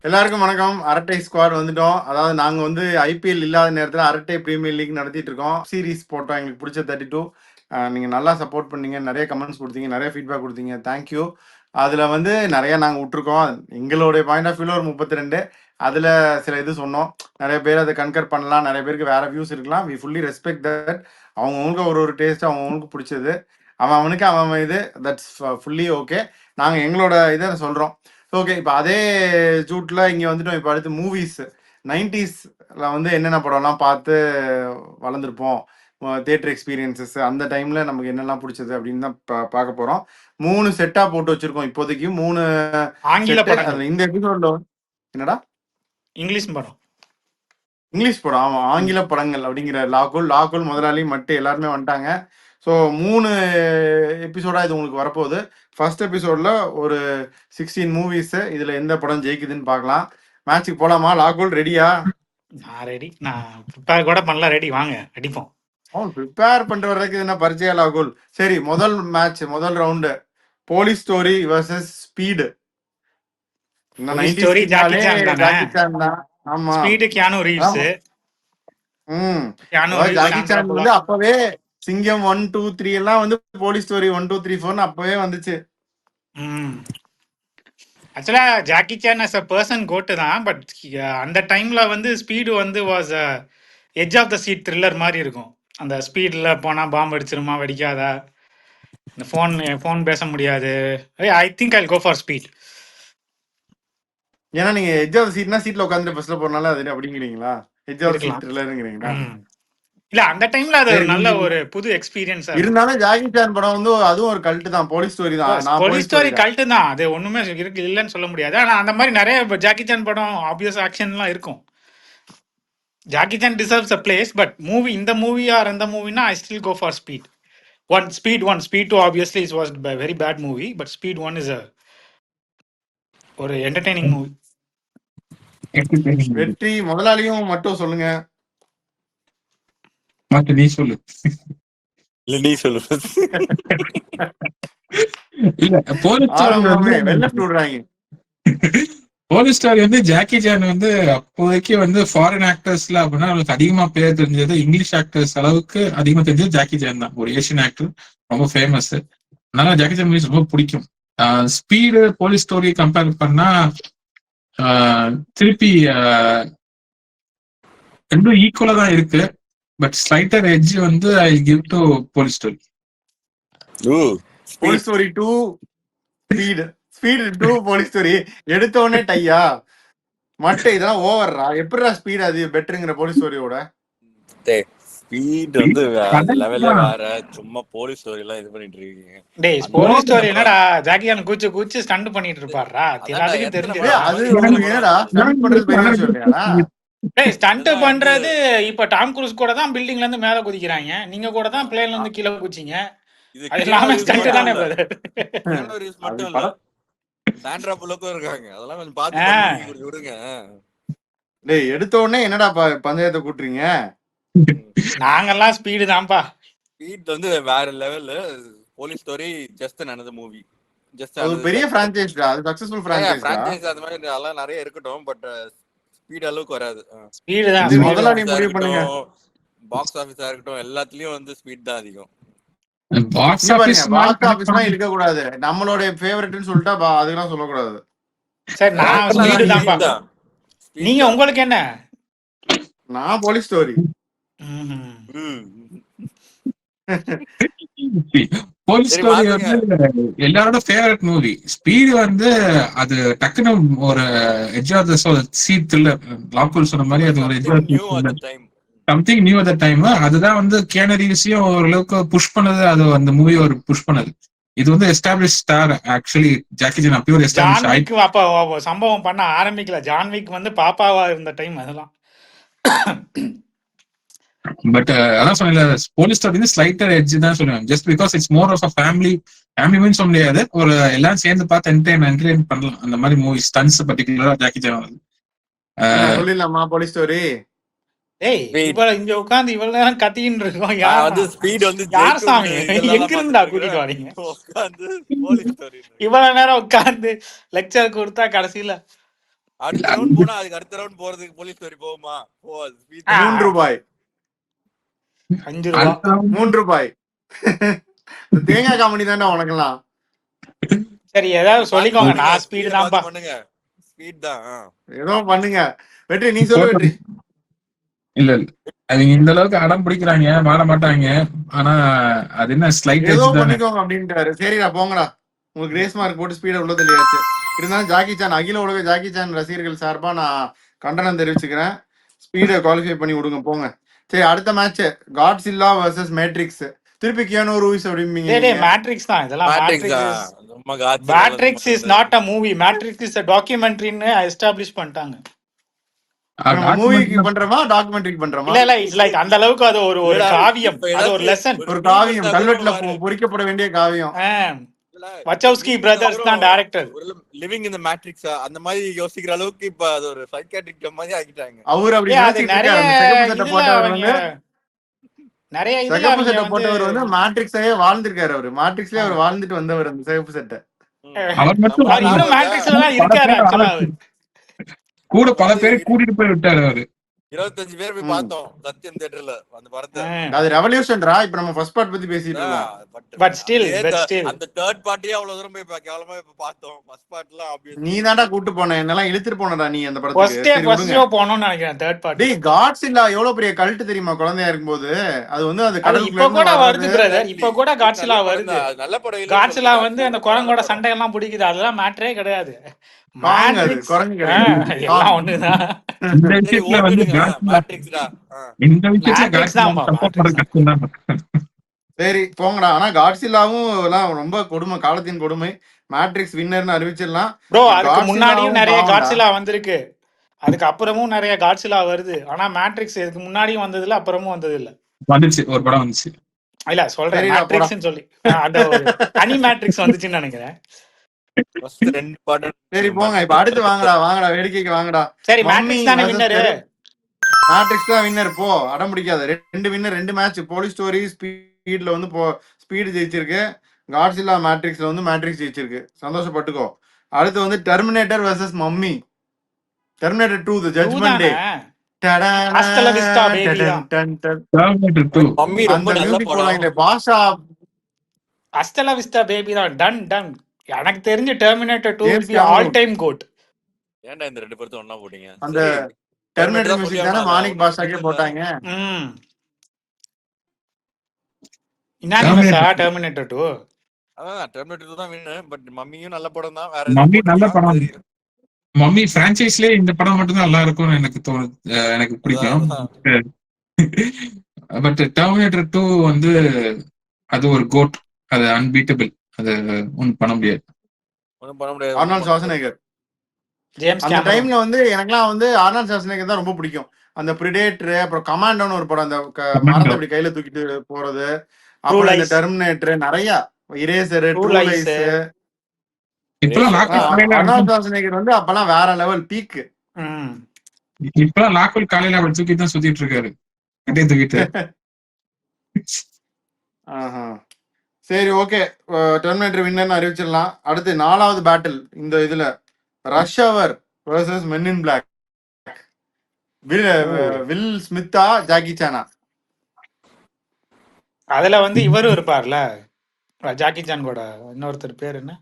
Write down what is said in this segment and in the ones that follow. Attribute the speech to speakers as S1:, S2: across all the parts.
S1: எல்லாருக்கும் வணக்கம். அரட்டை ஸ்குவாட் வந்துட்டோம். அதாவது நாங்க வந்து ஐபிஎல் இல்லாத நேரத்துல அரட்டை பிரீமியர் லீக் நடத்திட்டு இருக்கோம். சீரிஸ் போட்டோம். எங்களுக்கு பிடிச்ச 32. நீங்க நல்லா சப்போர்ட் பண்ணீங்க. நிறைய கமெண்ட்ஸ் கொடுத்தீங்க. நிறைய ஃபீட்பேக் கொடுத்தீங்க. தேங்க்யூ. அதுல வந்து நிறைய நாங்க விட்டுருக்கோம். எங்களுடைய பாயிண்ட் ஆஃப் வியூல ஒரு 32. அதுல சில இது சொன்னோம். நிறைய பேர் அதை கன்கர் பண்ணலாம். நிறைய பேருக்கு வேற வியூஸ் இருக்கலாம். We fully respect that. அவங்கவுங்களுக்கு ஒரு டேஸ்ட் அவங்கவுங்களுக்கு பிடிச்சது. அவனுக்கு அவன் இது தட்ஸ் ஃபுல்லி ஓகே. நாங்க எங்களோட இதை சொல்றோம். ஓகே. இப்போ அதே ஜூட்ல இங்க வந்துட்டோம். இப்போ அடுத்து மூவிஸ் 90ஸ்ல வந்து என்னென்ன படம்லாம் பார்த்து வளர்ந்துருப்போம், தியேட்டர் எக்ஸ்பீரியன்சஸ் அந்த டைம்ல நமக்கு என்னெல்லாம் பிடிச்சது அப்படின்னு தான் பார்க்க போறோம். 3 செட்டா போட்டு வச்சிருக்கோம் இப்போதைக்கு. 3
S2: ஆங்கில
S1: செட்டு.
S2: படங்கள்.
S1: அதுல இந்த எபிசோட்ல என்னடா
S2: இங்கிலீஷ் படம்.
S1: இங்கிலீஷ் படம். ஆமா, ஆங்கில படங்கள் அப்படிங்கிற லாகுல் முதலாளி மட்டும் எல்லாருமே வந்துட்டாங்க. ஸோ 3 எபிசோடா இது உங்களுக்கு வரப்போகுது. ஃபர்ஸ்ட் எபிசோட்ல ஒரு 16 மூவிஸ். இதுல எந்த படம் ஜெயிக்குதுன்னு பார்க்கலாம். மேட்சுக்கு போலாமா? லாகுல் ரெடியா?
S2: நான் ரெடி. நான் ப்ரிப்பேர் கூட பண்ணல. ரெடி, வாங்க அடிப்போம்.
S1: அவன் ப்ரிப்பேர் பண்ணிட்டு வர்றதுக்கு என்ன பரிச்சயா லாகுல்? சரி, முதல் மேட்ச், முதல் round police story versus speed.
S2: Story Jackie Chan
S1: தான். ஆமா,
S2: ஸ்பீடு கியானு ரீவ்ஸ்.
S1: ஜாக்கி சான் வந்து அப்பவே சிங்கம் 1 2 3 எல்லாம் வந்து போலீஸ் ஸ்டோரி 1 2 3 4 அப்பவே வந்துச்சு.
S2: Actually Jackie Chan as a person good தான். பட் அந்த டைம்ல வந்து ஸ்பீடு வந்து was edge of the seat thriller மாதிரி இருக்கும். அந்த ஸ்பீட்ல போனா பாம்பு அடிச்சிருமா வெடிக்காதா, இந்த ஃபோன் பேச முடியாது. I think I go for speed.
S1: ஏன்னா நீங்க எட்ஜ் ஆஃப் சீட்னா சீட்ல உட்கார்ந்து பஸ்ல போறனால அது அப்படிங்கிறீங்களா? எட்ஜ் ஆஃப் சீட் த்ரில்லர்ங்கறீங்களா?
S2: இல்ல, அந்த டைம்ல அது நல்ல ஒரு புது எக்ஸ்பீரியன்ஸ்.
S1: இருந்தாலும் ஜாக்கி சான் படம் வந்து அதுவும் ஒரு கல்ட் தான். போலீஸ் ஸ்டோரி தான்.
S2: போலீஸ் ஸ்டோரி கல்ட் தான். அது ஒண்ணுமே இருக்கு இல்லன்னு சொல்ல முடியாது. ஆனா அந்த மாதிரி நிறைய ஜாக்கி சான் படம் ஆப்வியஸ் ஆக்ஷன்லாம் இருக்கும். Jackie Chan deserves a place. But movie, இந்த மூவி ஆர் அந்த மூவினா I still go for Speed. Speed 2 obviously it was a very bad movie, but Speed 1 is a ஒரு என்டர்டெய்னிங் மூவி.
S1: வெற்றி முதலாளியும் மட்டும் சொல்லுங்க.
S3: நீ சொல்லு.
S4: இல்ல நீ சொல்லு.
S3: இல்ல, போலீஸ் ஸ்டோரி வந்து ஜாக்கி சான் வந்து அப்போதைக்கு வந்து ஃபாரின் ஆக்டர்ஸ்ல அப்படின்னா அவங்களுக்கு அதிகமா பேர் தெரிஞ்சது, இங்கிலீஷ் ஆக்டர்ஸ் அளவுக்கு அதிகமா தெரிஞ்சது ஜாக்கி சான் தான். ஒரு ஏஷியன் ஆக்டர், ரொம்ப ஃபேமஸ். அதனால ஜாக்கி சான் மூவிஸ் ரொம்ப பிடிக்கும். ஸ்பீடு போலீஸ் ஸ்டோரி கம்பேர் பண்ணா திருப்பி ரெண்டும் ஈக்குவலா தான் இருக்கு. பட் ஸ்லைட்டர் எட்ஜ் வந்து I give to police story.
S1: Police story 2 speed, Speed 2 police story. எடுத்த உடனே டையா மட்டும் இதெல்லாம் ஓவர்ரா. எப்படிடா ஸ்பீட் அது பெட்டருங்கிற போலீஸ் ஸ்டோரியோட?
S4: ஸ்பீட் வந்து லெவல்ல வேற. சும்மா போலீஸ் ஸ்டோரி எல்லாம் இது பண்ணிட்டு இருக்கீங்க.
S2: டேய், போலீஸ் ஸ்டோரி என்னடா ஜாக்கி சான் கூச்சு ஸ்டண்ட் பண்ணிட்டு இருப்பாரா? எல்லாத்துக்கும் தெரிஞ்சது.
S1: அது உங்களுக்கு என்னடா ஸ்டண்ட் பண்றது பெரிய விஷயம் இல்லையாடா?
S2: டேய், ஸ்டண்ட் பண்றது இப்ப டாம் குரூஸ் கூட தான் பில்டிங்ல இருந்து மேல குதிக்கிறாங்க. நீங்க கூட தான் பிளேன்ல இருந்து கீழே குதிச்சீங்க. அது எல்லாமே ஸ்டண்ட் தானே பிரதர்.
S4: மட்டும் இல்ல, சாண்ட்ரா புல்லக்கும் இருக்காங்க. அதெல்லாம் கொஞ்சம் பாத்து விடுங்க.
S1: டேய், எடுத்த உடனே என்னடா பந்தயத்தை கூட்டுறீங்க?
S2: நாங்கெல்லாம் ஸ்பீடு தான்ப்பா.
S4: ஸ்பீட் வந்து வேற level. Police story just another movie. Just
S1: அது பெரிய பிரான்ச்சைஸ் டா. அது சக்சஸ்ஃபுல்
S4: பிரான்ச்சைஸ். அது மாதிரி அதெல்லாம் நிறைய இருக்கட்டும். பட் ஸ்பீட் அளவுக்கு வராது.
S2: ஸ்பீடு தான்
S1: முதல்ல நீ முடிவு பண்ணுங்க.
S4: பாக்ஸ் ஆபீஸா இருக்கட்டும், எல்லாத்துலயும் வந்து ஸ்பீட் தான் அதிகம்.
S1: பாக்ஸ் ஆபீஸ்லாம் இருக்க கூடாது. நம்மளோட ஃபேவரட்னு சொல்லிட்டா அதுக்கெல்லாம் சொல்ல கூடாது.
S2: சரி, நான் ஸ்பீடு தான்ப்பா. நீங்க உங்களுக்கு என்ன?
S1: நான் போலீஸ் ஸ்டோரி.
S3: போலீஸ் ஸ்டோரி வந்து எல்லாரோட ஃபேவரட் மூவி. ஸ்பீடு வந்து அது டக்குன்னு ஒரு edge of the seat thriller. லாக்குல் சொன்ன மாதிரி அது ஒரு edge of something new at the time. அதுதான் வந்து கியானு ரீவ்ஸையும் ஓரளவுக்கு புஷ் பண்ணது. அது அந்த மூவி ஒரு புஷ் பண்ணது. இது வந்து establish star. Actually Jackie Chan அப்போ ஒரு எஸ்டாப்ளிஷ்
S2: அப்ப சம்பவம் பண்ண ஆரம்பிக்கல. ஜான் விக் வந்து பாப்பாவா இருந்த டைம் அதெல்லாம்.
S3: பட் அதான் சொன்ன போலீஸ் ஸ்டோரி வந்து ஸ்லைட்டர் எட்ஜ் தான் சொல்லுவேன். Just because it's more of a family மூவின்னு சொல்ல முடியாது. ஒரு எல்லாரும் சேர்ந்து பார்த்து என்டர்டைன் பண்ணலாம் அந்த மாதிரி மூவி. ஸ்டன்ஸ் பர்டிகுலரா ஜாக்கி சான்
S1: சொல்லிடலாமா போலீஸ் ஸ்டோரி?
S2: ஏய், இங்க உட்கார்ந்து இவ்வளவு நேரம் கத்தின்னு இருக்கோம். யார் சாமி எங்க இருந்தா கூட்டிட்டு வரீங்க? இவ்வளவு நேரம் உட்கார்ந்து லெக்சர் கொடுத்தா கடைசியில
S4: அடுத்த ரவுண்ட் போனா அதுக்கு அடுத்த ரவுண்ட் போறதுக்கு போலீஸ் ஸ்டோரி போகுமா? போகாது. ஸ்பீட்
S2: ஆ.
S4: தான்.
S1: ரூபாய்
S2: 5 ரூபா.
S3: அடுத்த round
S1: ரூபாய் இந்த தேங்காய் காமெடி தானே உனக்கெல்லாம்.
S2: சரி ஏதாவது
S4: பார்த்து
S2: சொல்லிக்கோங்க.
S4: பண்ணுங்க.
S2: நான் ஸ்பீடு
S4: ஸ்பீட
S2: தான்ப்பா.
S4: பார்த்து பண்ணுங்க. ஸ்பீட் தான்.
S1: ஏதோ பண்ணுங்க. வெற்றி நீ சொல்லு வெற்றி.
S3: இல்ல அவங்க இந்த அளவுக்கு அடம் பிடிக்கிறாங்க, மாற மாட்டாங்க. ஆனா அது என்ன ஸ்லைட்
S1: ஏதோ
S3: எட்ஜ் தானே.
S1: பண்ணிக்கோங்க அப்படின்ட்டாரு. சரிடா போங்கடா. உங்களுக்கு கிரேஸ் மார்க் போட்டு ஸ்பீடை உள்ள தெளிவாச்சு. இருந்தாலும் ஜாக்கி சான் அகில உலக ஜாக்கி சான் ரசிகர்கள் சார்பா நான் கண்டனம் தெரிவிச்சுக்கிறேன். ஸ்பீடை குவாலிஃபை பண்ணி விடுங்க போங்க. சரி அடுத்த மேட்ச் காட்ஸில்லா வர்சஸ் மேட்ரிக்ஸ். திருப்பி கியானோ ரூவிஸ் அப்படிம்பீங்க
S2: டேய்
S1: நீங்க.
S2: மேட்ரிக்ஸ் தான் இதெல்லாம்.
S4: மேட்ரிக்ஸ்
S2: மேட்ரிக்ஸ்
S4: தான்.
S2: இஸ்
S4: சும்மா காட்சி
S2: Matrix is not a movie. Matrix is a டாக்குமெண்ட்ரின்னு எஸ்டாப்லிஷ் பண்ணிட்டாங்க.
S1: நம்ம மூவிக்கு பண்றோமா டாக்குமெண்ட்ரிக்கு பண்றோமா?
S2: இல்ல இட்ஸ் லைக் அந்த அளவுக்கு அது ஒரு ஒரு காவியம். அது ஒரு லெசன்.
S1: ஒரு காவியம், கல்வெட்டுல பொறிக்கப்பட வேண்டிய காவியம்.
S2: வச்சௌஸ்கி பிரதர்ஸ் தான் director.
S4: Living in the matrix அந்த மாதிரி யோசிக்கிற அளவுக்கு இப்ப அது ஒரு சைக்காட்ரிக் மாதிரி ஆக்கிட்டாங்க.
S1: அவர் அப்படி
S2: அது நிறைய நிறைய
S1: சிகப்பு சட்டை போட்டவர் வந்து மேட்ரிக்ஸே வாழ்ந்திருக்காரு. அவரு மேட்ரிக்ஸ்லயே அவர் வாழ்ந்துட்டு வந்தவர் அந்த சிகப்பு சட்டை.
S3: அவர் மட்டும்
S2: இன்னும் மேட்ரிக்ஸ்ல தான் இருக்காரு ஆக்சுவலா.
S3: கூட பல பேரை கூட்டிட்டு போய் விட்டாரு அவரு.
S4: 25 பேர் போய் பார்த்தோம் சத்யம் தியேட்டர்ல அந்த படத்தை.
S1: அது ரெவல்யூஷன்ரா. இப்ப நம்ம ஃபர்ஸ்ட் பார்ட் பத்தி பேசிட்டு இருக்கோம்.
S2: பட் ஸ்டில்
S4: அந்த தேர்ட் பார்ட்டியே அவ்வளவு தூரம் போய் கேவலமா இப்ப பார்த்தோம். ஃபர்ஸ்ட் பார்ட்லாம் ஆப்வியஸ்
S1: நீ தான்டா கூட்டி போன. என்னெல்லாம் இழுத்துட்டு போனடா நீ அந்த
S2: ஃபர்ஸ்ட்
S1: படத்துக்கு.
S2: போனோம்னு நினைக்கிறேன் தேர்ட் பார்ட்.
S1: டேய் காட்ஸில்லா எவ்வளவு பெரிய கல்ட் தெரியுமா குழந்தையா இருக்கும்போது. அது வந்து அந்த கடலுக்குள்ள
S2: இப்ப கூட வருது பிரதர். இப்ப கூட காட்ஸில்லா வருது.
S4: நல்ல படம் இல்ல.
S2: காட்ஸில்லா வந்து அந்த குரங்கோட சண்டை எல்லாம் பிடிக்குது. அதெல்லாம் மேட்டரே கிடையாது.
S1: குரங்கு கிடையாது.
S2: எல்லாம் ஒண்ணுதான்.
S3: இந்த விஷயத்துல வந்து
S4: மேட்ரிக்ஸ்டா.
S3: இந்த விஷயத்துல சப்போர்ட் பண்ண கஷ்டம் தான்.
S1: சரி போங்கடா. ஆனா காட்ஸில்லாவும் எல்லாம் ரொம்ப கொடுமை, காலத்தின் கொடுமை. மேட்ரிக்ஸ் வின்னர்னு அறிவிச்சிடலாம்.
S2: ப்ரோ அதுக்கு முன்னாடியும் நிறைய காட்ஸில்லா வந்திருக்கு. அதுக்கு அப்புறமும் நிறைய காட்ஸில்லா வருது. ஆனா மேட்ரிக்ஸ் இதுக்கு முன்னாடியும் வந்ததில்ல, அப்புறமும் வந்தது இல்ல.
S3: வந்துச்சு ஒரு படம் வந்துச்சு.
S2: இல்ல சொல்றேன் மேட்ரிக்ஸ்னு சொல்லி அந்த தனி மேட்ரிக்ஸ் வந்துச்சுன்னு நினைக்கிறேன்.
S4: ஃபர்ஸ்ட் ரெண்டு பார்ட்.
S1: சரி போங்க. இப்ப அடுத்து வாங்கடா வேடிக்கைக்கு வாங்கடா.
S2: சரி மேட்ரிக்ஸ் தானே வின்னர்.
S1: மேட்ரிக்ஸ் தான் வின்னர். போ அடம் பிடிக்காத. ரெண்டு வின்னர், ரெண்டு மேட்ச். போலீஸ் ஸ்டோரி ஸ்பீட்ல வந்து ஸ்பீடு ஜெயிச்சிருக்கு. காட்ஸில்லா மேட்ரிக்ஸ்ல வந்து மேட்ரிக்ஸ் ஜெயிச்சிருக்கு. சந்தோஷப்பட்டுக்கோ. அடுத்து வந்து Terminator versus Mummy. Terminator 2 the Judgment Day.
S2: Hasta la vista baby.
S4: Mummy ரொம்ப நல்ல படம்.
S1: பாஷா
S2: ஹாஸ்டல் விஸ்டா பேபி தான். டன். எனக்கு தெரிஞ்ச Terminator 2 will be all time goat.
S4: ஏன்டா இந்த ரெண்டு பேரும் ஒண்ணா போட்டீங்க?
S1: அந்த டெர்மினேட்டர் மியூசிக் தான மாணிக் பாஷாக்கே போட்டாங்க.
S2: இன்னானிமஸா டெர்மினேட்டர் 2.
S4: அதான் டெர்மினேட்டர் 2 தான் வின். பட் மம்மியும் நல்ல படம் தான். வேற
S3: மம்மி நல்ல படம். மம்மி பிரான்சைஸ்லயே இந்த படம் மட்டும் தான் நல்லா இருக்கும்னு எனக்கு தோணுது. எனக்கு பிடிக்கும். பட் டெர்மினேட்டர் 2 வந்து அது ஒரு கோட். அது அன்பீட்டபிள். அது ஒன்றும் பண்ண முடியாது.
S1: ஆர்னால்ட் ஷ்வார்ஸெனெகர். அந்த டைம்ல வந்து எனக்குலாம் வந்து ஆர்னால்ட் ஷ்வார்ஸெனெகர் தான் ரொம்ப பிடிக்கும். அந்த பிரிடேட்டர், அப்புறம் கமாண்டோன்னு ஒரு படம், அந்த மரத்தை அப்படி கையில தூக்கிட்டு போறது, அப்புறம் இந்த டெர்மினேட்டர், நிறைய இரேசர், ட்ரூ லைஸ். ஆர்னால்ட் ஷ்வார்ஸெனெகர் வந்து அப்பெல்லாம் வேற லெவல் பீக்.
S3: இப்பெல்லாம் லாக்குல் காலையில அவர் தூக்கி தான் சுத்திட்டு இருக்காரு. தூக்கிட்டு.
S1: சரி ஓகே. டெர்மினேட்டர் வின்னர்னு அறிவிச்சிடலாம். அடுத்து 4வது பேட்டில் இந்த இதுல Rush Hour versus Men in Black. Will ஸ்மித்தா ஜாக்கி சானா.
S2: அதுல வந்து இவரும் இருப்பார்ல ஜாக்கி சான் கூட. இன்னொருத்தர் பேர் என்ன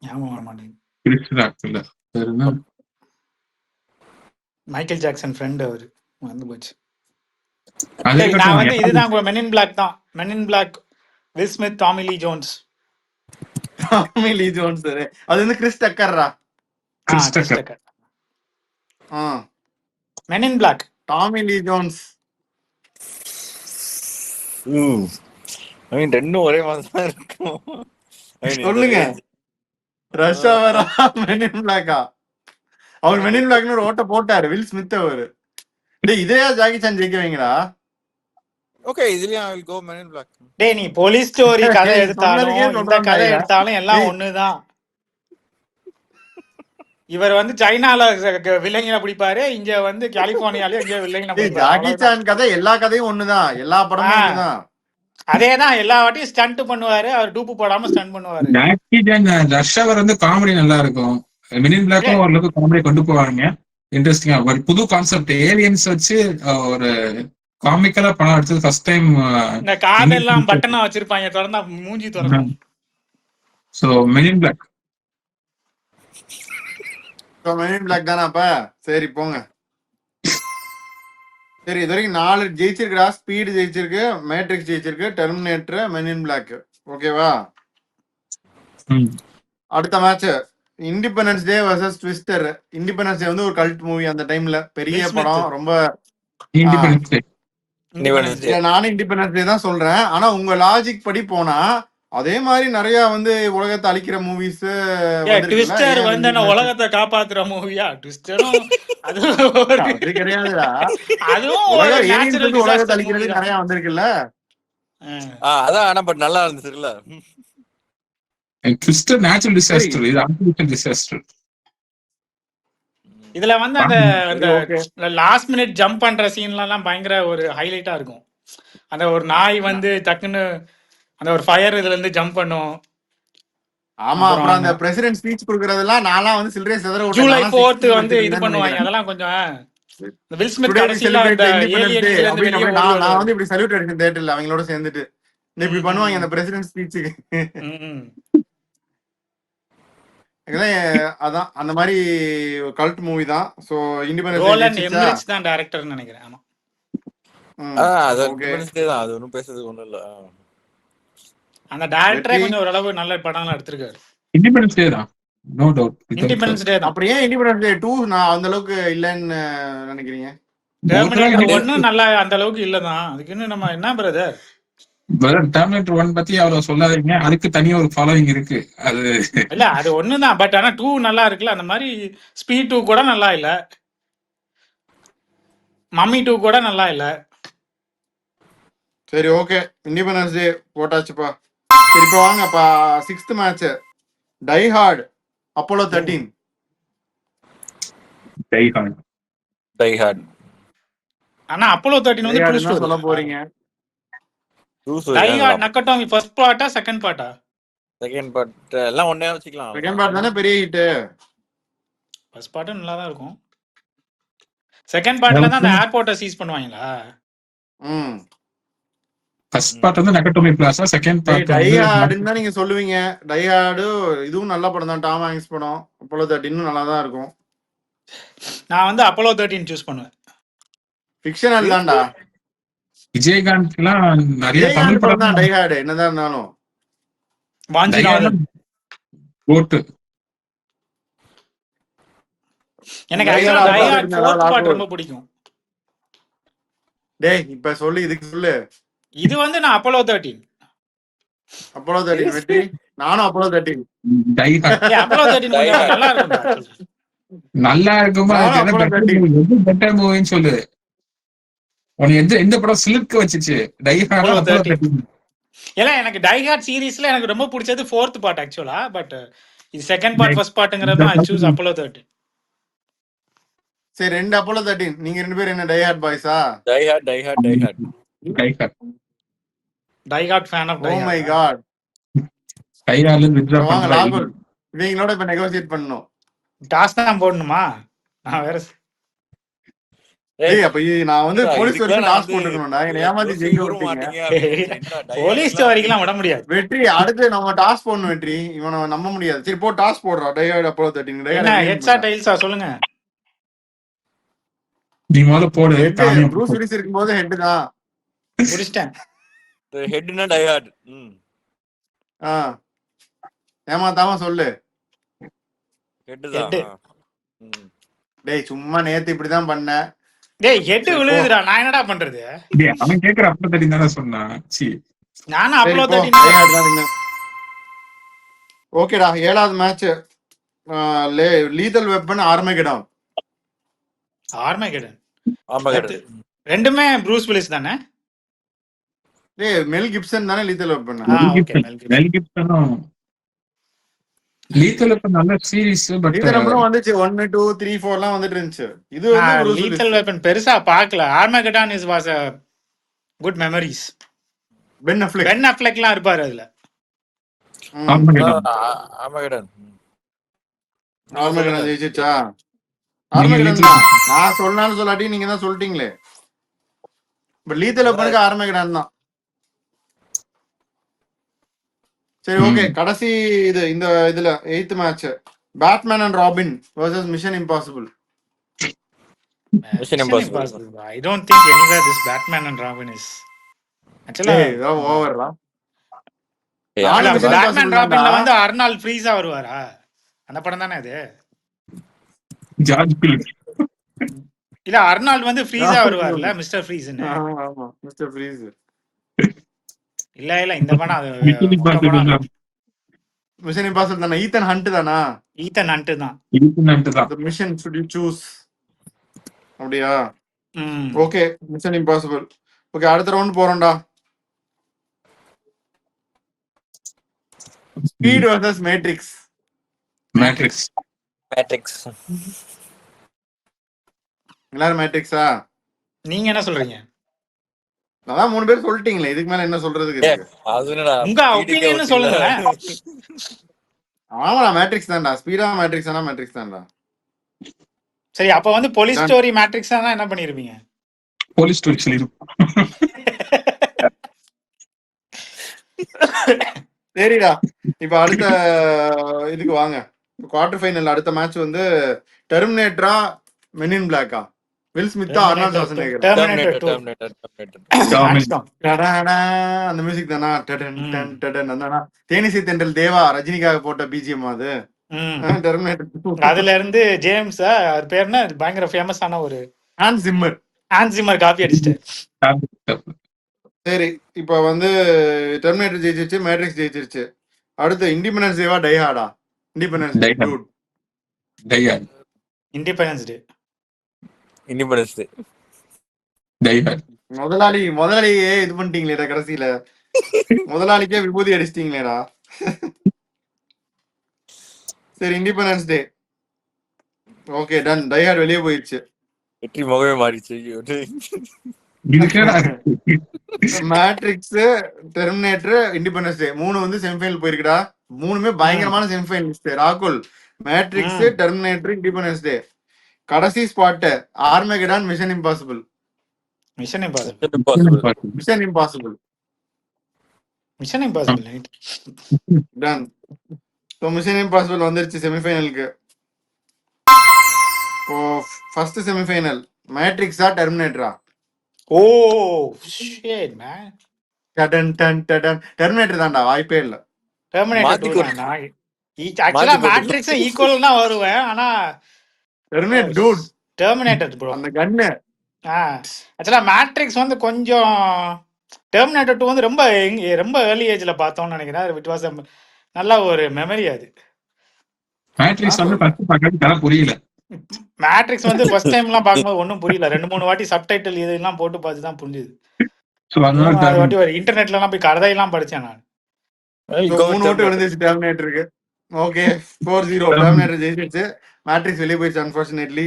S2: ஞாபகம் வர மாட்டேங்குது. மைக்கேல் ஜாக்சன் ஃப்ரெண்ட் அவரு வந்து போச்சு. நான் வந்து இதுதான் மென் இன் பிளாக் தான். Men in Black Will Smith, Tommy Lee Jones.
S1: அது வந்து கிறிஸ் டக்கர்ரா.
S2: Men in Black
S1: Tommy Lee Jones.
S4: ரெண்டும் ஒரே மாதிரி தான் இருக்கும்.
S1: சொல்லுங்க. ரஷ் அவரா மென் இன் பிளாக்கா? அவர் மென் இன் பிளாக்னு ஒரு ஓட்ட போட்டாரு வில் ஸ்மித் அவரு. இதையா ஜாக்கி சான் ஜெயிக்க வைங்கடா.
S4: ஓகே இதுலயும் I will go Men in Black.
S2: டேய் நீ போலீஸ் ஸ்டோரி கதை எடுத்தாலும் இந்த கதை எடுத்தாலும் எல்லாம் ஒண்ணுதான். இவர் வந்து சைனால வில்லங்கின பிடிப்பாரு, இங்க வந்து கலிபோர்னியால இங்க வில்லங்கின பிடிப்பாரு.
S1: ஜாக்கி சான் கதை எல்லா கதையும் ஒண்ணுதான். எல்லா படமும் ஒண்ணுதான்.
S2: அதேதான் எல்லா வாட்டியும் ஸ்டண்ட் பண்ணுவாரு. அவர் டூப்பு போடாம ஸ்டண்ட் பண்ணுவாரு.
S3: ஜாக்கி சான் ரஷ் அவர் வந்து காமெடி நல்லா இருக்கும். மெனின் பிளாக்கும் ஓரளவுக்கு காமெடி கொண்டு போவாங்க, இன்ட்ரெஸ்டிங்கா. ஒரு புது கான்செப்ட் ஏலியன்ஸ் வச்சு ஒரு காமிக்கலா படம் எடுத்தது ஃபர்ஸ்ட் டைம்.
S2: இந்த காதெல்லாம் பட்டனா வச்சிருப்பாங்க, திறந்தா மூஞ்சி திறக்கும்.
S3: So மெனின் black.
S1: மெயின் பிளாக் தானே அப்ப? சரி போங்க. சரி, இது வரைக்கும் 4 ஜெயிச்சிருக்கா. Speed ஜெயிச்சிருக்கு, matrix ஜெயிச்சிருக்கு, terminator, மெனின் black. ஓகேவா? அடுத்த match independence Day versus twister. Independence day வந்து ஒரு கல்ட் மூவி அந்த டைம்ல, பெரிய
S2: Will Smith.
S1: படம் ரொம்ப.
S3: Independence day.
S2: Independence Day.
S1: இல்ல, நானும் இண்டிபெண்டன்ஸ் டே தான் சொல்றேன். ஆனா உங்க லாஜிக் படி போனா அதே மாதிரி நிறைய வந்து உலகத்தை அழிக்கிற மூவிஸ்
S2: ட்விஸ்டர் வந்து என்ன உலகத்தை காப்பாத்துற மூவியா? ட்விஸ்டரும்
S1: அது கிடையாதுடா.
S2: அதுவும்
S1: உலக
S2: ஒரு
S1: aliens
S2: natural
S1: வந்து உலகத்தை
S2: disaster
S1: அழிக்கிறது
S2: movie தான்.
S1: நிறைய வந்திருக்குல்ல.
S4: அதான், ஆனா பட் நல்லா இருந்துச்சுல்ல.
S3: ட்விஸ்டர் நேச்சுரல் டிசாஸ்டர், இது ஆர்டிஃபிஷியல் டிசாஸ்டர்.
S2: இதுல வந்து அந்த
S1: okay.
S2: லாஸ்ட் மினிட் ஜம்ப் பண்ற சீன்லாம் பயங்கர ஒரு ஹைலைட்டா இருக்கும். அந்த ஒரு நாய் வந்து டக்குன்னு அந்த ஒரு ஃபயர் இதுல இருந்து ஜம்ப் பண்ணும்.
S1: ஆமா, அப்புறம் அந்த பிரசிடென்ட் ஸ்பீச் கொடுக்கறதெல்லாம் நான்லாம் வந்து சில்லறை செதற விட்டேன்.
S2: ஜூலை
S1: நான்லாம்
S2: 4th
S1: 16th
S2: வந்து இது
S1: படிச்சிருந்தேன்னு
S2: பண்ணுவாங்க.
S1: நினைக்கிறேன்.
S2: அதெல்லாம் கொஞ்சம் வில் ஸ்மித்
S1: Today we
S2: கடைசில
S1: celebrate
S2: அந்த
S1: the Independence
S2: ஏலியன்
S1: Day
S2: இதுல இருந்து
S1: அப்படின்னு
S2: வெளியே
S1: நான்
S2: ஓடுவாரு.
S1: வந்து இப்படி சல்யூட் அடிச்சேன் தியேட்டர்ல அவங்களோட சேர்ந்துட்டு. இப்படி பண்ணுவாங்க அந்த பிரசிடென்ட் ஸ்பீச்சுக்கு. அதான் அந்த மாதிரி கல்ட் மூவி தான். சோ இண்டிபெண்டன்ஸ்
S2: ரோலண்ட் எம்ரிச் தான் டைரக்டர்னு நினைக்கிறேன். ஆமா,
S4: அது இண்டிபெண்டன்ஸ் டே தான். அது ஒன்றும் பேசுறதுக்கு ஒன்றும் இல்லை.
S2: அந்த டைரக்டரே கொஞ்சம் ஓரளவு நல்ல படம்லாம் எடுத்திருக்காரு.
S3: இண்டிபெண்டன்ஸ் டே தான், நோ டவுட்.
S2: இண்டிபெண்டன்ஸ் டே தான்.
S1: அப்புறம் ஏன் இண்டிபெண்டன்ஸ் டே 2 நான் அந்த அளவுக்கு இல்லைன்னு நினைக்கிறீங்க?
S2: டெர்மினேட்டர் 1 நல்லா அந்த அளவுக்கு இல்லதான். அதுக்கு இன்னும் நம்ம என்ன பிரதர்?
S3: டெர்மினேட்டர் 1 பத்தி அவ்வளவு சொல்லாதீங்க, அதுக்கு தனியா ஒரு ஃபாலோவிங் இருக்கு. அது
S2: இல்ல, அது ஒண்ணுதான். பட் ஆனா 2 நல்லா இருக்குல்ல. அந்த மாதிரி ஸ்பீட் 2 கூட நல்லா இல்ல, மம்மி 2 கூட நல்லா இல்ல.
S1: சரி, ஓகே, இண்டிபெண்டன்ஸ் டே போட்டாச்சுப்பா. சரி, இப்போ வாங்கப்பா 6th match Die Hard Apollo 13.
S4: Die Hard.
S2: ஆனா அப்போலோ 13 வந்து ட்ரூ ஸ்டோரி
S1: சொல்ல போறீங்க.
S2: டை ஹார்ட் நக்கட்டாமி ஃபர்ஸ்ட் பார்ட்டா செகண்ட் பார்ட்டா?
S4: செகண்ட் பார்ட் எல்லாம் ஒண்ணே வச்சுக்கலாம்.
S1: செகண்ட் பார்ட் தானே பெரிய ஹிட்.
S2: ஃபர்ஸ்ட் பார்ட் நல்லா தான் இருக்கும். செகண்ட் பார்ட்ல தான் அந்த ஏர்போர்ட்டை சீஸ் பண்ணுவாங்களா?
S3: ஃபர்ஸ்ட் பார்ட் வந்து நகட்டோமி பிளாஸா, செகண்ட் பார்ட்
S1: டை
S3: வந்து
S1: ஹார்ட்னு தான் நீங்க சொல்லுவீங்க. டை ஹார்டு இதுவும் நல்ல படம் தான். டாம் ஹாங்க்ஸ் படம். அப்போலோ 13 நல்லா தான் இருக்கும்.
S2: நான் வந்து அப்போலோ 13 சூஸ் பண்ணுவேன்.
S1: ஃபிக்ஷனல் தான்டா.
S3: விஜயகாந்த்லாம் நிறைய தமிழ்
S1: படம்
S3: படம்
S1: தான் டை ஹார்டு என்னதான் இருந்தாலும்.
S2: வாஞ்சிநாதன்
S3: போட்டு
S2: எனக்கு ஆக்சுவலா டை ஹார்ட் ஃபோர்த் பார்ட் ரொம்ப பிடிக்கும்.
S1: டேய் இப்ப சொல்லு, இதுக்கு சொல்லு.
S2: இது வந்து நான் அப்போலோ 13.
S1: அப்போலோ 13 வெற்றி. நானும் அப்போலோ 13.
S3: டை ஹார்ட்
S2: அப்போலோ 13 கொஞ்சம் நல்லா இருக்கும்.
S3: நல்லா இருக்குமா? பெட்டர் மூவின்னு சொல்லு. உனக்கு எந்த படம் சிலிர்க்க வச்சுச்சு? Die Hard, Apollo 13.
S2: ஏன்னா எனக்கு டை ஹார்ட் சீரிஸ்ல எனக்கு ரொம்ப பிடிச்சது ஃபோர்த் பார்ட் ஆக்சுவலா. பட் இது செகண்ட் பார்ட் ஃபர்ஸ்ட் பார்ட்ங்கறத ஐ சூஸ் அப்போலோ 13.
S1: சரி, 2 அப்போலோ 13. நீங்க ரெண்டு பேரும் என்ன டை ஹார்ட் பாய்ஸா?
S4: Die Hard
S2: Die Hard fan of Die Hard.
S1: Oh my God.
S3: Die ஹார்ட்ல வித்ரா
S1: வாங்க
S3: பண்றாங்க.
S1: ராகுல், இவங்களோட இப்ப நெகோசியேட் பண்ணனும்.
S2: டாஸ் தான் போடணுமா? நான் வேற
S1: ஏய் அப்ப நான் வந்து போலீஸ் வரைக்கும் டாஸ் போட்டுக்கணும்டா. என்ன ஏமாத்தி ஜெயிக்க விட்டீங்க.
S2: போலீஸ் வரைக்கும் விட முடியாது.
S1: வெற்றி அடுத்து நம்ம டாஸ் போடணும். வெற்றி இவனை நம்ப முடியாது. சரி போ டாஸ் போடுறா. Tie Hard Apollo 13.
S2: என்ன ஹெட்ஸா டைல்ஸா சொல்லுங்க.
S3: நீ முதல்ல போடு.
S1: ப்ரூஸ் வில்லிஸ் இருக்கும்போது ஹெட் தான்
S2: முடிச்சிட்டேன்.
S4: ஹெட்னா டை ஹார்ட்.
S1: ஏமாத்தாம சொல்லு.
S4: ஹெட் தான்.
S1: டேய் சும்மா நேத்து இப்படிதான் பண்ண.
S2: டேய் ஹெட் விழுதுடா, நான் என்னடா பண்றது?
S3: டேய் அவன் கேக்குற அப்ப 13 தான சொன்னா. சி
S2: நானும் அப்போலோ 13.
S1: ஓகேடா, 7வது மேட்ச் லீதல் வெப்பன் ஆர்மகெடான்.
S2: ஆர்மகெடான் ரெண்டுமே ப்ரூஸ் வில்லிஸ் தானே?
S1: டேய் மெல் கிப்சன் தானே லீதல் வெப்பன்.
S3: மெல் கிப்சனும் லீதல் வெப்பன் நல்ல சீரிஸ். பட்
S1: லீதல் வெப்பன் வந்துச்சு 1 2 3 4 எல்லாம் வந்துட்டு இருந்துச்சு. இது வந்து
S2: லீதல் வெப்பன் பெருசா பார்க்கல. Armageddon is was a good memories. Ben அஃப்லெக்லாம் இருப்பாரு அதுல.
S4: ஆர்மகெடான் நீங்க
S1: ஆர்மகடன்
S4: சொல்லுங்க.
S1: ஜெயிச்சிச்சா?
S3: நீங்க
S1: ஆர்மகடன்
S3: லீத்தல்
S1: தான். நான் சொன்னாலும் சொல்லாட்டி நீங்க தான் சொல்லிட்டீங்களே. பட் லீத்தல் வெப்பனுக்கு ஆர்மகடன் தான். சரி ஓகே, கடைசி இது இந்த இதுல 8th match Batman and robin vs mission impossible.
S4: Mission
S2: Mission
S4: Impossible.
S2: Impossible. I don't think anywhere this Batman and Robin is. Actually,
S1: ஏய் இதான் ஓவர்ரா.
S4: ஏய்,
S1: நானும்
S4: அந்த
S1: மிஷன்
S2: பேட்மேன்
S1: இம்பாசிபிள்
S2: ராபின்ல
S1: தான்டா.
S2: வந்து அர்னால் ஃப்ரீஸா வருவாரா? அந்த படம் தானே அது?
S3: ஜார்ஜ் கிளிக்
S2: இல்ல அர்னால் வந்து ஃப்ரீஸா வருவார்ல, மிஸ்டர் ஃப்ரீஸ்னு.
S1: ஆமா ஆமா மிஸ்டர் ஃப்ரீஸ்.
S2: இல்ல இந்த படம் அது
S3: மிஷன்
S2: மொக்க படம்.
S3: இம்பாசிபிள்
S1: மிஷன் இம்பாசிபிள் தானே? ஈத்தன் ஹண்ட் தானா?
S2: ஈத்தன் ஹண்ட் தான்.
S3: தான்.
S1: The mission should you choose. அப்படியா?
S2: ம்.
S1: Okay Mission Impossible. ஓகே அடுத்த ரவுண்ட் போறோம்டா. Speed vs Matrix.
S3: Matrix
S4: Matrix.
S1: எல்லாரும் மேட்ரிக்ஸா?
S2: நீங்க என்ன சொல்றீங்க?
S1: அதான் 3 பேர் சொல்லிட்டீங்களே, இதுக்கு மேல என்ன சொல்றதுக்கு இருக்கு?
S4: அது என்னடா
S2: உங்க
S4: speed க்கே
S2: opinion சொல்லுங்களேன்.
S1: ஆமாடா மேட்ரிக்ஸ் தான்டா. ஸ்பீடா மேட்ரிக்ஸ் ஆனா மேட்ரிக்ஸ் தான்டா.
S2: சரி அப்ப வந்து போலீஸ்
S1: Done.
S2: ஸ்டோரி மேட்ரிக்ஸ் என்ன பண்ணிருப்பீங்க?
S3: போலீஸ் ஸ்டோரி
S1: சரிடா, இப்ப அடுத்த இதுக்கு வாங்க. குவார்டர் ஃபைனல் அடுத்த மேட்ச் வந்து டெர்மினேட்டரா மென் இன் பிளாக்கா? வில் ஸ்மித்தா ஆர்னால்ட் ஷ்வார்ஸெனெகர்?
S2: Terminator 2. அடிச்சிட்டோம்.
S1: டடாடா, அந்த மியூசிக் தானா? டடன் டன் டடன் அந்தானா? தேனிசை தென்றல் தேவா ரஜினிக்காக போட்ட பிஜிஎம் அது.
S2: ம்.
S1: டெர்மினேட்டர்
S2: அதுல இருந்து ஜேம்ஸ் அவர் பேர் என்ன, பயங்கர ஃபேமஸான ஒரு
S1: Hans Zimmer.
S2: Hans Zimmer copy அடிச்சிட்டாரு.
S1: சரி இப்ப வந்து டெர்மினேட்டர் ஜெயிச்சிருச்சு, மேட்ரிக்ஸ் ஜெயிச்சிருச்சு. அடுத்து இண்டிபெண்டன்ஸ் டேவா டைஹார்டா? Independence Day.
S3: Die Hard.
S1: Dude
S3: Die Hard
S2: Independence Day.
S4: Independence Day.
S3: Die Hard
S1: முதலாளியே இது பண்ணிட்டீங்களேடா கடைசியில. முதலாளிக்கே விபூதி அடிச்சிட்டீங்களேடா. சரி Independence Day. Okay done. Die Hard வெளியே போயிடுச்சு.
S4: வெற்றி முகமே மாறிச்சு.
S3: இதுக்கேடா
S1: மேட்ரிக்ஸ், டெர்மினேட்டர், இண்டிபெண்டன்ஸ் டே 3 வந்து செமிஃபைனல் போயிருக்குடா. 3மே பயங்கரமான செமிஃபைனலிஸ்ட். ராகுல் மேட்ரிக்ஸ், டெர்மினேட்டர், இண்டிபெண்டன்ஸ் டே. கடைசி spot Armageddon, Mission Impossible.
S2: Mission Impossible.
S1: Mission Impossible
S2: Mission Impossible.
S1: Done. So Mission Impossible வந்துருச்சு செமிஃபைனலுக்கு. இப்போ ஃபர்ஸ்ட் செமிஃபைனல் மேட்ரிக்ஸா டெர்மினேட்டரா?
S2: Oh shit man.
S1: டடன் டன் டடன். டெர்மினேட்டர் தான்டா, வாய்ப்பே இல்ல.
S2: டெர்மினேட்டர்
S4: மாத்திக்கோ.
S2: 2 தான். ஆக்சுவலா மேட்ரிக்ஸ் ஈக்குவல் தான் வருவேன், ஆனா
S1: டெர்மினேட்டர் டூட்,
S2: டெர்மினேட்டர் ப்ரோ.
S1: அந்த கன்னு.
S2: ஆக்சுவலா மேட்ரிக்ஸ் வந்து கொஞ்சம், டெர்மினேட்டர் 2 வந்து ரொம்ப ஏர்லி ஏஜ்ல பார்த்தோம்னு நினைக்கிறேன். இட் வாஸ் நல்ல ஒரு மெமரி அது.
S3: மேட்ரிக்ஸ் வந்து ஃபர்ஸ்ட் பார்க்கறது புரியல.
S2: மேட்ரிக்ஸ் வந்து ஃபர்ஸ்ட் டைம்லாம் பார்க்கும்போது ஒன்றும் புரியல. 2-3 வாட்டி சப்டைட்டில் இதெல்லாம் போட்டு பார்த்து தான் புரிஞ்சுது.
S3: ஸோ அதனால
S2: 3 வாட்டி ஒரு இன்டர்நெட்லாம் போய் கதையெல்லாம் படிச்சேன் நான்.
S1: 3 ஓட்டு விழுந்துச்சு டெர்மினேட்டருக்கு. ஓகே 4-0 டெர்மினேட்டர் ஜெயிச்சிருச்சு. மேட்ரிக்ஸ் வெளியே போயிடுச்சு அன்பார்ச்சுனேட்லி.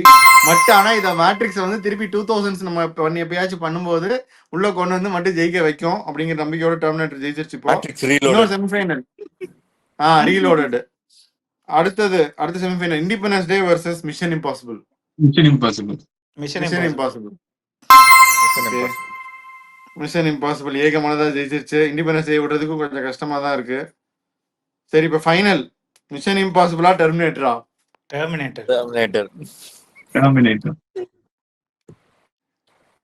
S1: மட்டும் ஆனா இதை மேட்ரிக்ஸ் வந்து திருப்பி 2000s நம்ம எப்பயாச்சும் பண்ணும்போது உள்ள கொண்டு வந்து மட்டும் ஜெயிக்க வைக்கும் அப்படிங்கிற நம்பிக்கையோட டெர்மினேட்டர் ஜெயிச்சிருச்சு. இப்போ இன்னொரு செமிஃபைனல் ரீலோடட். அடுத்த semifinal Independence Day versus Mission Impossible.
S3: Mission Impossible.
S1: Mission Impossible ஏகமானதா ஜெயிச்சிருச்சு. இண்டிபெண்டன்ஸ் டே விடுறதுக்கும் கொஞ்சம் கஷ்டமா தான் இருக்கு. சரி இப்ப ஃபைனல் மிஷன் இம்பாசிபிளா டெர்மினேட்டரா?
S2: டெர்மினேட்டர்.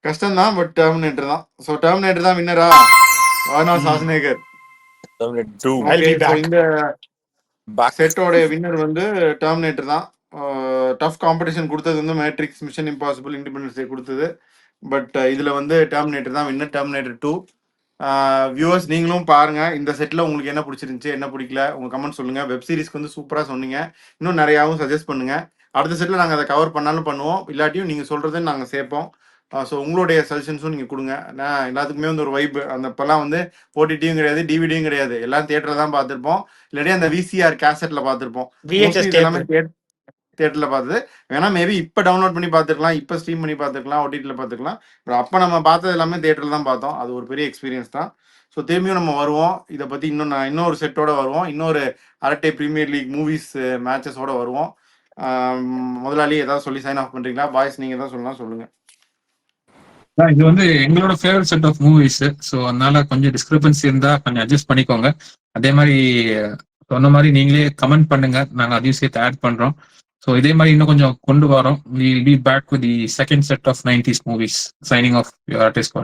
S1: கஷ்டம் தான், பட் டெர்மினேட்டர் தான். சோ டெர்மினேட்டர் தான் வின்னரா? ஆர்னால்ட் ஷ்வார்ஸெனெகர். இந்த செட்டோட வின்னர் வந்து டெர்மினேட்டர் தான். டஃப் காம்படிஷன் கொடுத்தது வந்து matrix, mission impossible, independence day கொடுத்தது. பட் இதுல வந்து டெர்மினேட்டர் தான் வின்னர். டெர்மினேட்டர் 2. வியூவர்ஸ் நீங்களும் பாருங்க, இந்த செட்ல உங்களுக்கு என்ன பிடிச்சிருந்துச்சு, என்ன பிடிக்கல, உங்க கமெண்ட் சொல்லுங்க. வெப் சீரிஸ்க்கு வந்து சூப்பரா சொன்னீங்க. இன்னும் நிறையாவும் சஜஸ்ட் பண்ணுங்க. அடுத்த செட்ல நாங்கள் அதை கவர் பண்ணாலும் பண்ணுவோம், இல்லாட்டியும் நீங்க சொல்றதை நாங்கள் சேர்ப்போம். ஸோ உங்களுடைய சஜஷன்ஸும் நீங்கள் கொடுங்க. நான் எல்லாத்துக்குமே வந்து ஒரு வைப். அந்த இப்போல்லாம் வந்து ஓடிடியும் கிடையாது, டிவிடியும் கிடையாது, எல்லாம் தியேட்டரில் தான் பார்த்துருப்போம். இல்லாட்டி அந்த விசிஆர் கேசட்டில் பார்த்துருப்போம். எல்லாமே தியேட்டரில் பார்த்தது. வேணா மேபி இப்போ டவுன்லோட் பண்ணி பார்த்துக்கலாம், இப்போ ஸ்ட்ரீம் பண்ணி பார்த்துக்கலாம், ஓடிடியில் பார்த்துக்கலாம். பட் அப்போ நம்ம பார்த்தது எல்லாமே தியேட்டரில் தான் பார்த்தோம். அது ஒரு பெரிய எக்ஸ்பீரியன்ஸ் தான். ஸோ திரும்பியும் நம்ம வருவோம், இதை பற்றி இன்னொரு செட்டோட வருவோம், இன்னொரு அரட்டை பிரீமியர் லீக் மூவிஸ் மேட்சஸோட வருவோம். முதலாளி ஏதாவது சொல்லி சைன் ஆஃப் பண்றீங்களா? பாய்ஸ் நீங்க ஏதாவது சொல்லலாம் சொல்லுங்க.
S3: இது வந்து எங்களோட favourite set of movies. So அதனால கொஞ்சம் டிஸ்கிரிபன்சி இருந்தா கொஞ்சம் அட்ஜஸ்ட் பண்ணிக்கோங்க. அதே மாதிரி சொன்ன மாதிரி நீங்களே கமெண்ட் பண்ணுங்க, நாங்கள் அதையும் சேர்த்து ஆட் பண்றோம். ஸோ இதே மாதிரி இன்னும் கொஞ்சம் கொண்டு வரோம். Will be back with the second set of 90s movies. Signing off your artist.